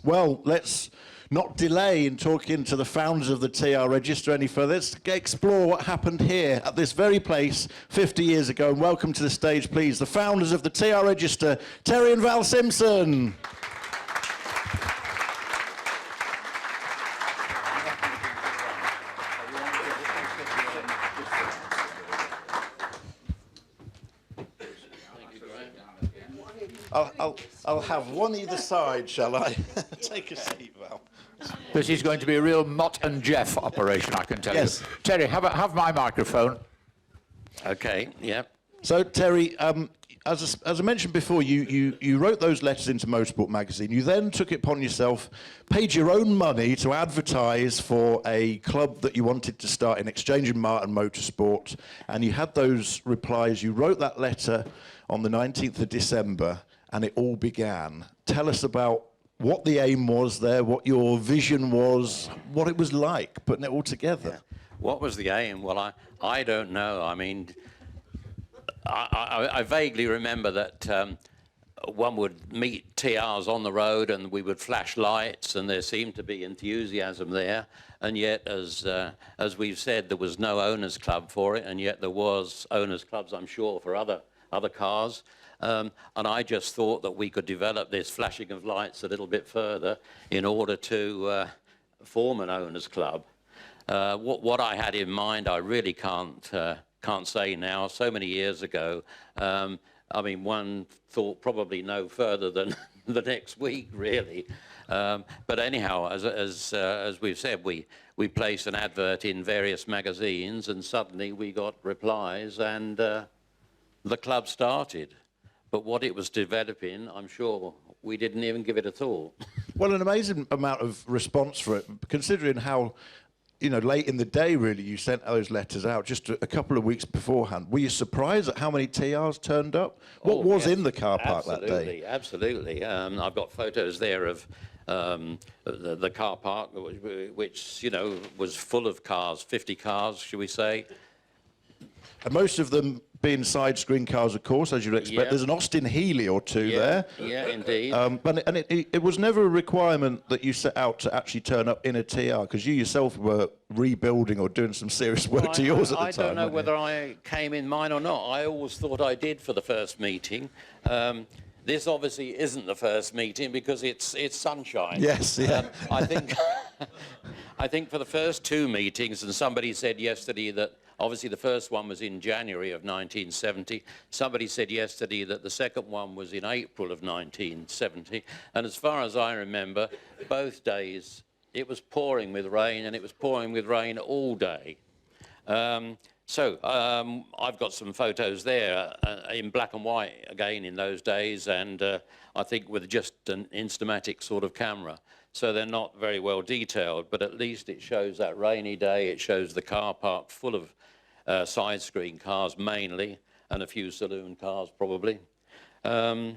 Well, let's not delay in talking to the founders of the TR Register any further. Let's explore what happened here at this very place 50 years ago. And welcome to the stage, please, the founders of the TR Register, Terry and Val Simpson. I'll have one either side, shall I? Take a seat, Val. This is going to be a real Mott and Jeff operation, I can tell you. Terry, have my microphone. Okay, yeah. So, Terry, as I mentioned before, you wrote those letters into Motorsport magazine. You then took it upon yourself, paid your own money to advertise for a club that you wanted to start in Exchange and Martin Motorsport, and you had those replies. You wrote that letter on the 19th of December, and it all began. Tell us about what the aim was there, what your vision was, what it was like, putting it all together. Yeah. What was the aim? Well, I don't know. I mean, I vaguely remember that one would meet TRs on the road and we would flash lights and there seemed to be enthusiasm there. And yet, as we've said, there was no owners club for it, and yet there was owners clubs, I'm sure, for other cars. And I just thought that we could develop this flashing of lights a little bit further in order to form an owners club. What I had in mind, I really can't say now. So many years ago, I mean, one thought probably no further than the next week, really. But anyhow, as we've said, we placed an advert in various magazines, and suddenly we got replies, and the club started. But what it was developing, I'm sure we didn't even give it a thought. Well, an amazing amount of response for it, considering how, you know, late in the day, really, you sent those letters out just a couple of weeks beforehand. Were you surprised at how many TRs turned up? What was in the car park that day? Absolutely. I've got photos there of the car park, which, you know, was full of cars, 50 cars, should we say. And most of them being side-screen cars, of course, as you'd expect. Yeah. There's an Austin Healey or two there. Yeah, indeed. But it was never a requirement that you set out to actually turn up in a TR, because you yourself were rebuilding or doing some serious work to yours at the time. I don't know whether I came in mine or not. I always thought I did for the first meeting. This obviously isn't the first meeting because it's sunshine. Yes, yeah. I think for the first two meetings, and somebody said yesterday that obviously the first one was in January of 1970. Somebody said yesterday that the second one was in April of 1970. And as far as I remember, both days it was pouring with rain, and it was pouring with rain all day. So I've got some photos there in black and white again in those days, and I think with just an Instamatic sort of camera. So they're not very well detailed, but at least it shows that rainy day. It shows the car park full of side screen cars mainly, and a few saloon cars probably. But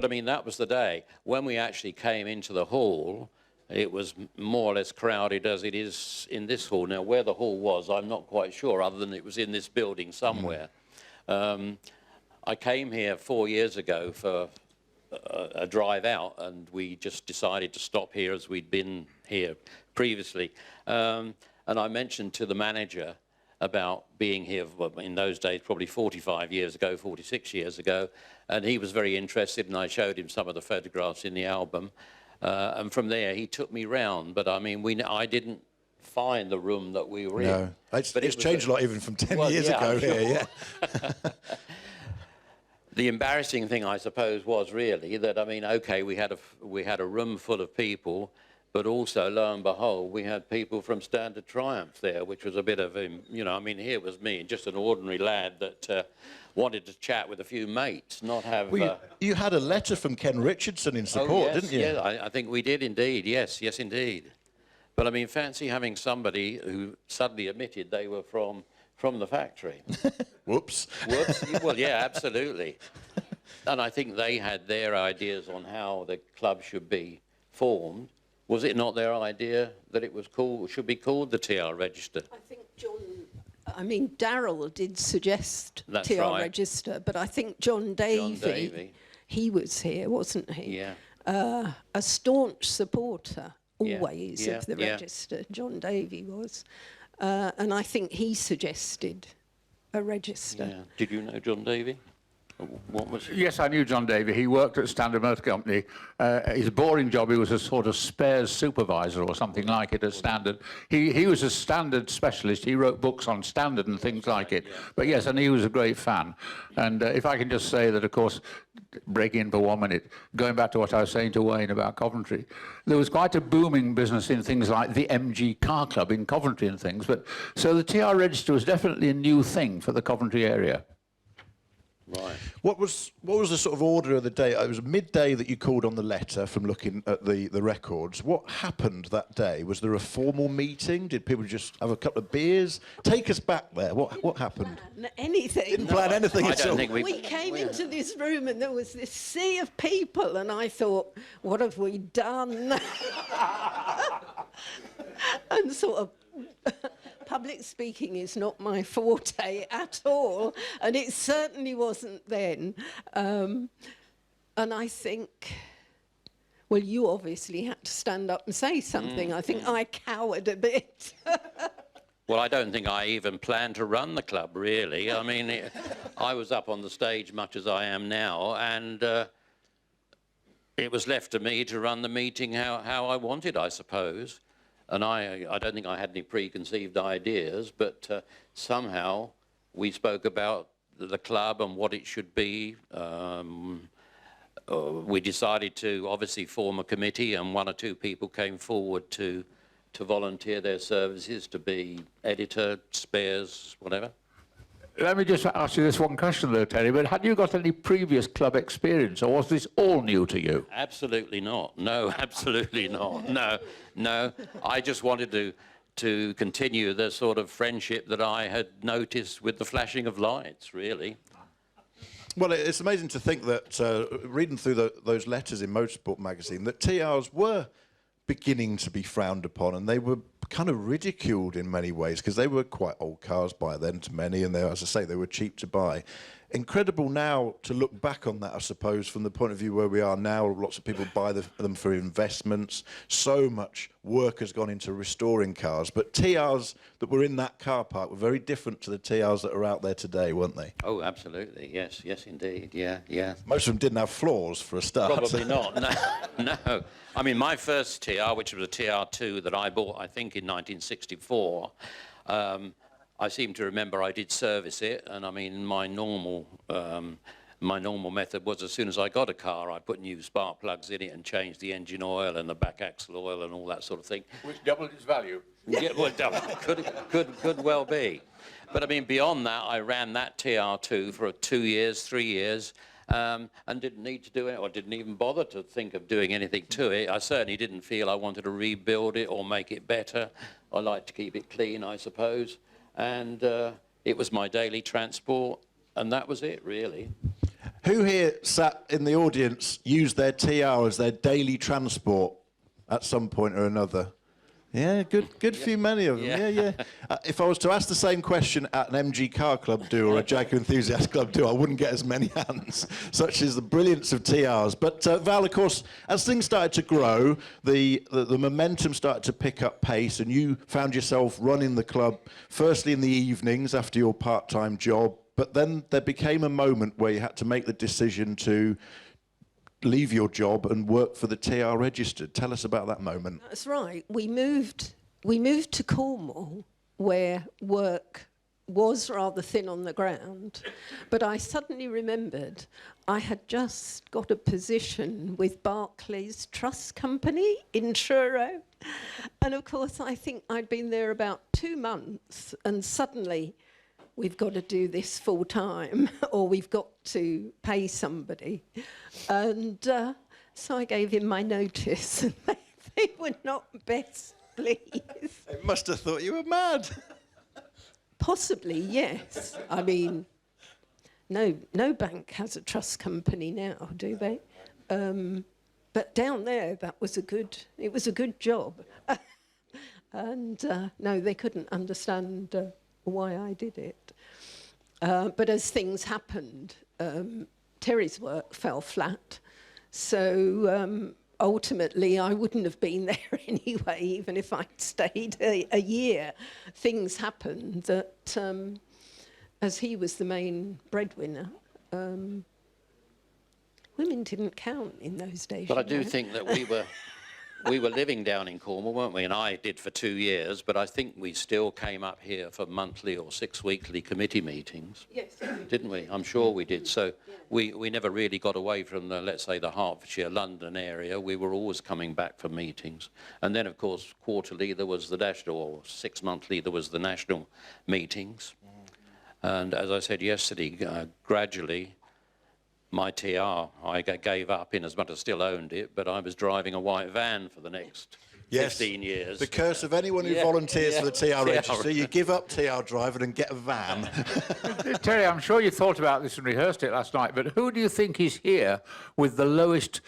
I mean, that was the day. When we actually came into the hall, it was more or less crowded as it is in this hall. Now, where the hall was, I'm not quite sure, other than it was in this building somewhere. I came here 4 years ago for a drive out, and we just decided to stop here as we'd been here previously. And I mentioned to the manager about being here, well, in those days, probably 45 years ago, 46 years ago, and he was very interested, and I showed him some of the photographs in the album. And from there, he took me round. But I mean, I didn't find the room that we were in. No, it's changed a lot even from 10 years ago here, yeah. The embarrassing thing, I suppose, was really that, I mean, okay, we had a room full of people, but also, lo and behold, we had people from Standard Triumph there, which was a bit of, you know, I mean, here was me, just an ordinary lad that wanted to chat with a few mates, not have... Well, you had a letter from Ken Richardson in support, didn't you? Yeah, I think we did indeed, yes, indeed. But I mean, fancy having somebody who suddenly admitted they were from the factory. Whoops. Whoops, well, yeah, absolutely. And I think they had their ideas on how the club should be formed. Was it not their idea that it was should be called the TR Register? I think Darrell did suggest That's TR right. Register, but I think John Davey, he was here, wasn't he? Yeah. a staunch supporter, Yeah, always, yeah, of the yeah. register. John Davey was. And I think he suggested a register. Yeah. Did you know John Davey? What was Yes, I knew John Davey. He worked at Standard Motor Company. His boring job, he was a sort of spares supervisor or something like it at Standard. He was a Standard specialist. He wrote books on Standard and things like it. But yes, and he was a great fan. And if I can just say that, of course, breaking in for 1 minute, going back to what I was saying to Wayne about Coventry, there was quite a booming business in things like the MG Car Club in Coventry and things. But so the TR Register was definitely a new thing for the Coventry area. right? What was the sort of order of the day? It was midday that you called on the letter from looking at the records. What happened that day? Was there a formal meeting? Did people just have a couple of beers? Take us back there. What happened? Anything. Didn't plan anything I at don't all. think We came into this room and there was this sea of people, and I thought, what have we done? And sort of public speaking is not my forte at all, and it certainly wasn't then. And I think, well, you obviously had to stand up and say something. I think I cowered a bit. Well, I don't think I even planned to run the club, really. I mean, I was up on the stage much as I am now, and it was left to me to run the meeting how I wanted, I suppose. And I don't think I had any preconceived ideas, but somehow we spoke about the club and what it should be. We decided to obviously form a committee, and 1 or 2 people came forward to volunteer their services to be editor, spares, whatever. Let me just ask you this one question, though, Terry. But had you got any previous club experience, or was this all new to you? Absolutely not. No, absolutely not. No. I just wanted to continue the sort of friendship that I had noticed with the flashing of lights, really. Well, it's amazing to think that, reading through those letters in Motorsport magazine, that TRs were beginning to be frowned upon, and they were kind of ridiculed in many ways because they were quite old cars by then to many, and they, as I say, they were cheap to buy. Incredible now to look back on that, I suppose, from the point of view where we are now. Lots of people buy them for investments. So much work has gone into restoring cars, but TRs that were in that car park were very different to the TRs that are out there today, weren't they? Oh, absolutely. Yes, indeed. Yeah. Most of them didn't have floors for a start. Probably not. No. I mean, my first TR, which was a TR2 that I bought, I think, in 1964, I seem to remember I did service it, and I mean, my normal method was as soon as I got a car, I put new spark plugs in it and changed the engine oil and the back axle oil and all that sort of thing. Which doubled its value. Yeah, well, could well be. But I mean, beyond that, I ran that TR2 for 2 years, 3 years, and didn't need to do it, or didn't even bother to think of doing anything to it. I certainly didn't feel I wanted to rebuild it or make it better. I like to keep it clean, I suppose. And it was my daily transport, and that was it, really. Who here sat in the audience used their TR as their daily transport at some point or another? Yeah, good few many of them. Yeah. If I was to ask the same question at an MG Car Club do or a Jaguar Enthusiast Club do, I wouldn't get as many hands. Such is the brilliance of TRs. But Val, of course, as things started to grow, the momentum started to pick up pace, and you found yourself running the club, firstly in the evenings after your part-time job, but then there became a moment where you had to make the decision to leave your job and work for the TR Registered. Tell us about that moment. That's right. We moved to Cornwall, where work was rather thin on the ground. But I suddenly remembered I had just got a position with Barclays Trust Company in Truro. And of course, I think I'd been there about 2 months, and suddenly we've got to do this full time, or we've got to pay somebody. And so I gave him my notice, and they were not best pleased. They must have thought you were mad. Possibly, yes. I mean, no bank has a trust company now, do they? But down there, it was a good job. And no, they couldn't understand why I did it. But as things happened, Terry's work fell flat. So ultimately, I wouldn't have been there anyway, even if I'd stayed a year. Things happened that, as he was the main breadwinner, women didn't count in those days. But I you do know. think that we were living down in Cornwall, weren't we? And I did for 2 years, but I think we still came up here for monthly or 6 weekly committee meetings. Yes. Didn't we? I'm sure we did. So we never really got away from the, let's say, the Hertfordshire, London area. We were always coming back for meetings. And then, of course, quarterly there was the national, or 6 monthly there was the national meetings. And as I said yesterday, gradually my TR, I gave up in as much as I still owned it, but I was driving a white van for the next 15 years. The curse of anyone who Yeah, volunteers yeah. for the TR TR. register, you give up TR driving and get a van. Terry, I'm sure you thought about this and rehearsed it last night, but who do you think is here with the lowest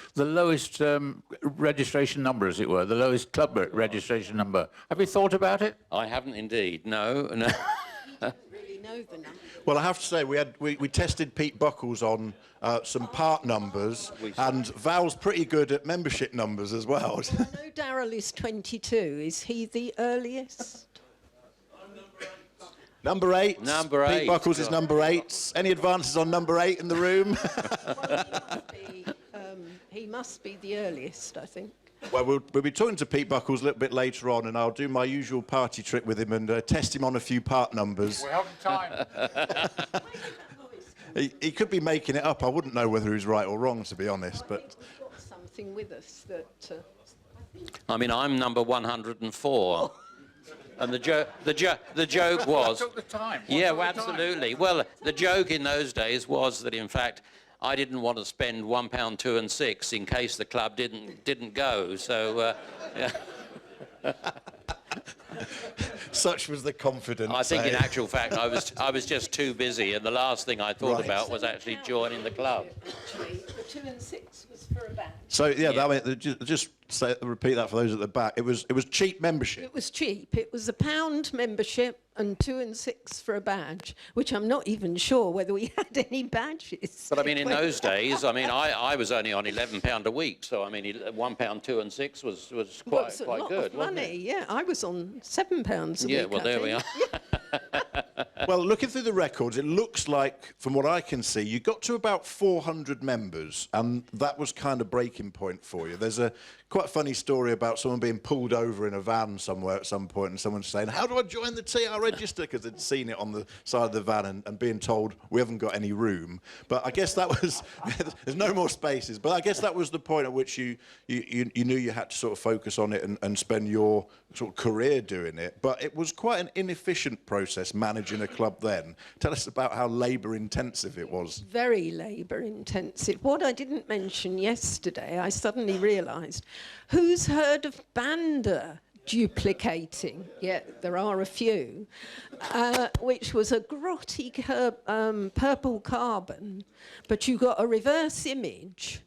registration number, as it were, the lowest club registration number? Have you thought about it? I haven't indeed, no. Really know the number. Well, I have to say, we tested Pete Buckles on some part numbers, and Val's pretty good at membership numbers as well. I know Darryl is 22. Is he the earliest? Number 8. Number Pete 8, Buckles is God. number 8. Any advances on number 8 in the room? He must be the earliest, I think. Well, we'll be talking to Pete Buckles a little bit later on, and I'll do my usual party trick with him and test him on a few part numbers. We haven't time. He could be making it up. I wouldn't know whether he's right or wrong, to be honest. But We've got something with us that. I mean, I'm number 104. And the joke was... Took the time. Yeah, well, absolutely. Well, the joke in those days was that, in fact, I didn't want to spend £1, 2 and 6 in case the club didn't go. So, yeah. such was the confidence. I think in actual fact I was just too busy, and the last thing I thought Right. about was actually joining the club. Actually, the 2 and 6 was for a badge. So yeah, Yeah. That, just repeat that for those at the back. It was cheap membership. It was cheap. It was £1 membership and 2 and 6 for a badge, which I'm not even sure whether we had any badges. But I mean, in those days, I mean, I was only on £11 a week, so I mean, £1, 2 and 6 was Well, quite it's a quite lot good, of wasn't money. it? Yeah, I was on £7 a Yeah, week. well, I there we think. are. Well, looking through the records, it looks like, from what I can see, you got to about 400 members, and that was kind of breaking point for you. There's a quite funny story about someone being pulled over in a van somewhere at some point, and someone saying, "How do I join the TR register?" Because they'd seen it on the side of the van, and being told, "We haven't got any room." But I guess that was, there's no more spaces, but I guess that was the point at which you knew you had to sort of focus on it and spend your sort of career doing it. But it was quite an inefficient process managing a club then. Tell us about how labour intensive it was. Very labour intensive. What I didn't mention yesterday, I suddenly realised, who's heard of Banda duplicating? Yeah, there are a few, which was a grotty purple carbon, but you got a reverse image,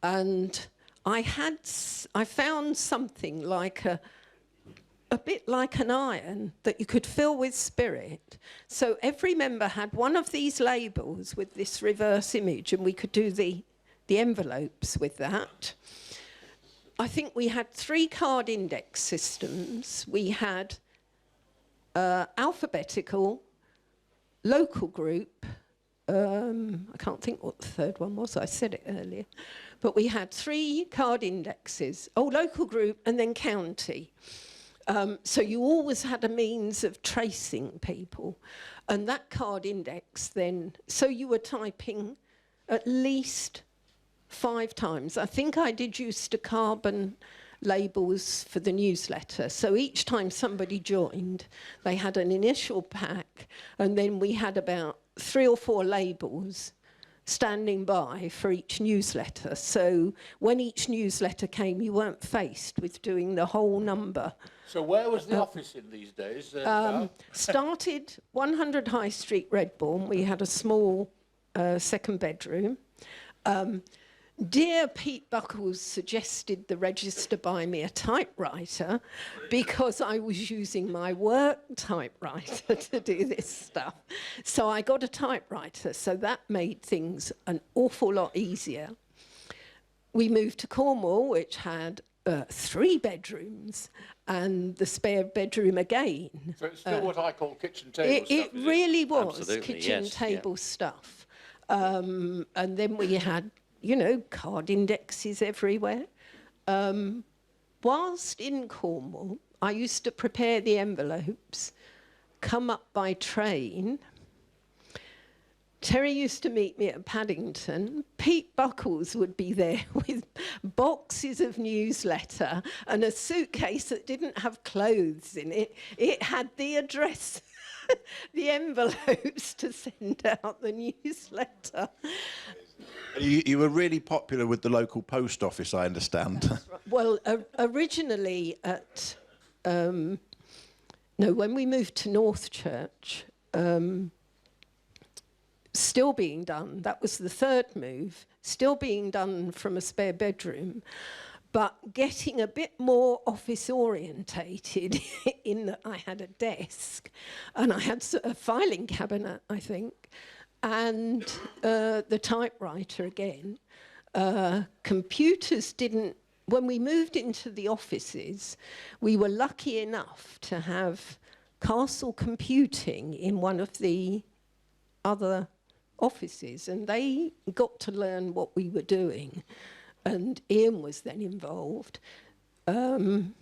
and I found something like a bit like an iron that you could fill with spirit. So every member had one of these labels with this reverse image, and we could do the envelopes with that. I think we had 3 card index systems. We had alphabetical, local group, I can't think what the third one was, I said it earlier. But we had 3 card indexes, local group and then county. So you always had a means of tracing people. And that card index then, so you were typing at least 5 times. I think I deduced a carbon labels for the newsletter. So each time somebody joined, they had an initial pack, and then we had about 3 or 4 labels standing by for each newsletter. So when each newsletter came, you weren't faced with doing the whole number. So where was the office in these days? Started 100 High Street, Redbourne. We had a small second bedroom. Dear Pete Buckles suggested the register buy me a typewriter because I was using my work typewriter to do this stuff. So I got a typewriter, so that made things an awful lot easier. we moved to Cornwall, which had 3 bedrooms, and the spare bedroom again. So it's still what I call kitchen table It stuff, is really was Absolutely, kitchen yes, table stuff. And then we had, you know, card indexes everywhere. Whilst in Cornwall, I used to prepare the envelopes, come up by train. Terry used to meet me at Paddington. Pete Buckles would be there with boxes of newsletter and a suitcase that didn't have clothes in it. It had the address, the envelopes to send out the newsletter. You were really popular with the local post office, I understand. Well, originally at, when we moved to Northchurch, still being done, that was the 3rd move, still being done from a spare bedroom, but getting a bit more office orientated in that I had a desk and I had a filing cabinet, I think, and the typewriter again. Computers didn't, when we moved into the offices, we were lucky enough to have Castle Computing in one of the other offices, and they got to learn what we were doing. And Ian was then involved,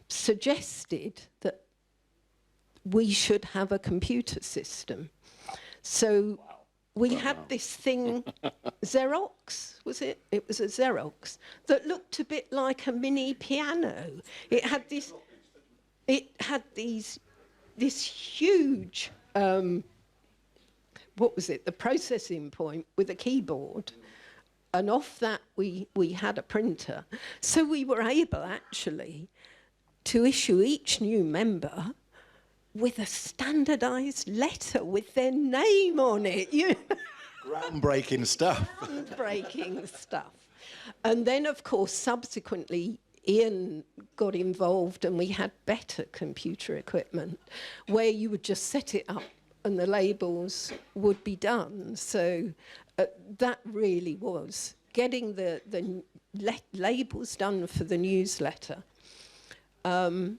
suggested that we should have a computer system. So we had this thing, Xerox, was it? It was a Xerox that looked a bit like a mini piano. It had this huge, what was it? The processing point with a keyboard. And off that, we had a printer. So we were able, actually, to issue each new member with a standardised letter with their name on it. You know? Groundbreaking stuff. Groundbreaking stuff. And then, of course, subsequently, Ian got involved and we had better computer equipment where you would just set it up and the labels would be done. So that really was getting the labels done for the newsletter. And